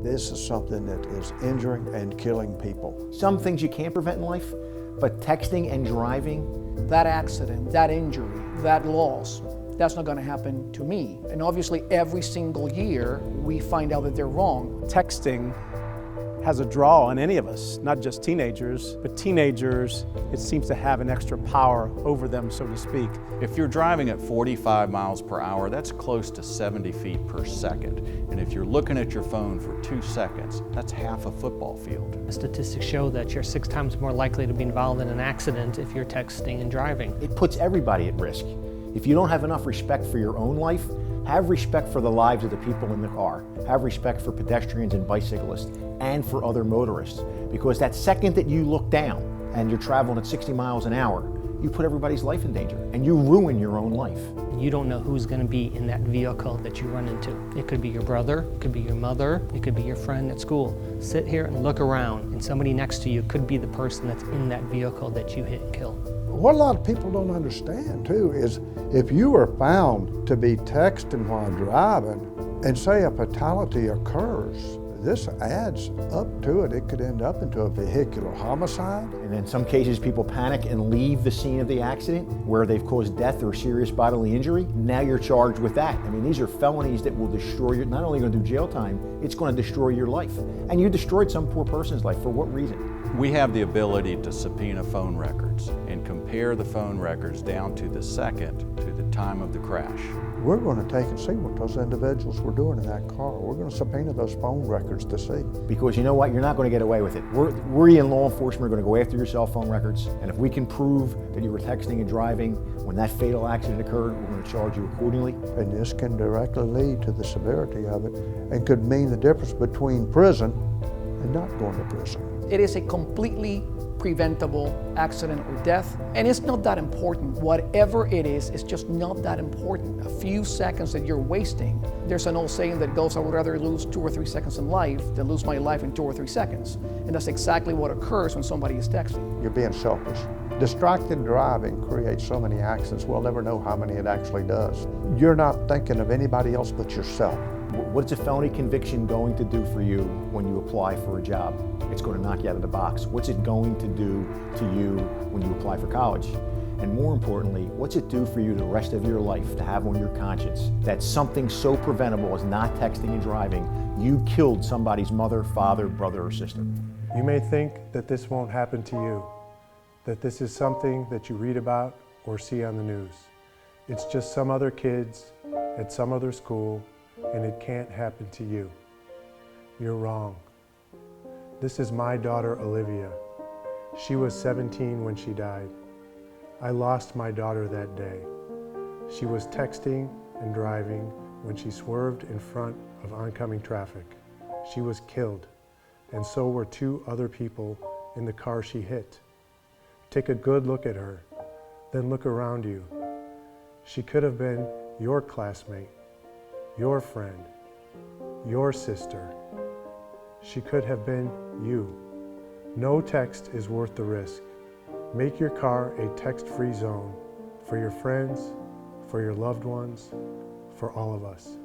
This is something that is injuring and killing people. Some things you can't prevent in life, but texting and driving, that accident, that injury, that loss, that's not going to happen to me. And obviously every single year we find out that they're wrong. Texting has a draw on any of us, not just teenagers, but teenagers, it seems to have an extra power over them, so to speak. If you're driving at 45 miles per hour, that's close to 70 feet per second. And if you're looking at your phone for 2 seconds, that's half a football field. Statistics show that you're 6 times more likely to be involved in an accident if you're texting and driving. it puts everybody at risk. If you don't have enough respect for your own life, have respect for the lives of the people in the car. Have respect for pedestrians and bicyclists and for other motorists. Because that second that you look down and you're traveling at 60 miles an hour, you put everybody's life in danger and you ruin your own life. You don't know who's going to be in that vehicle that you run into. It could be your brother, it could be your mother, it could be your friend at school. Sit here and look around, and somebody next to you could be the person that's in that vehicle that you hit and kill. What a lot of people don't understand too is if you are found to be texting while driving and say a fatality occurs, this adds up to it. It could end up into a vehicular homicide. And in some cases, people panic and leave the scene of the accident where they've caused death or serious bodily injury. Now you're charged with that. I mean, these are felonies that will destroy your, not only going to do jail time, it's going to destroy your life. And you destroyed some poor person's life. For what reason? We have the ability to subpoena phone records and compare the phone records down to the second to the time of the crash. We're going to take and see what those individuals were doing in that car. We're going to subpoena those phone records to see. Because you know what? You're not going to get away with it. We in law enforcement are going to go after your cell phone records. And if we can prove that you were texting and driving when that fatal accident occurred, we're going to charge you accordingly. And this can directly lead to the severity of it and could mean the difference between prison and not going to prison. It is a completely preventable accident or death, and it's not that important. Whatever it is, it's just not that important. A few seconds that you're wasting. There's an old saying that goes, I would rather lose 2 or 3 seconds in life than lose my life in 2 or 3 seconds. And that's exactly what occurs when somebody is texting. You're being selfish. Distracted driving creates so many accidents, we'll never know how many it actually does. You're not thinking of anybody else but yourself. What's a felony conviction going to do for you when you apply for a job? It's going to knock you out of the box. What's it going to do to you when you apply for college? And more importantly, what's it do for you the rest of your life to have on your conscience that something so preventable as not texting and driving, you killed somebody's mother, father, brother, or sister? You may think that this won't happen to you, that this is something that you read about or see on the news. It's just some other kids at some other school, and it can't happen to you. You're wrong. This is my daughter, Olivia. She was 17 when she died. I lost my daughter that day. She was texting and driving when she swerved in front of oncoming traffic. She was killed, and so were 2 other people in the car she hit. Take a good look at her, then look around you. She could have been your classmate, your friend, your sister. She could have been you. No text is worth the risk. Make your car a text-free zone for your friends, for your loved ones, for all of us.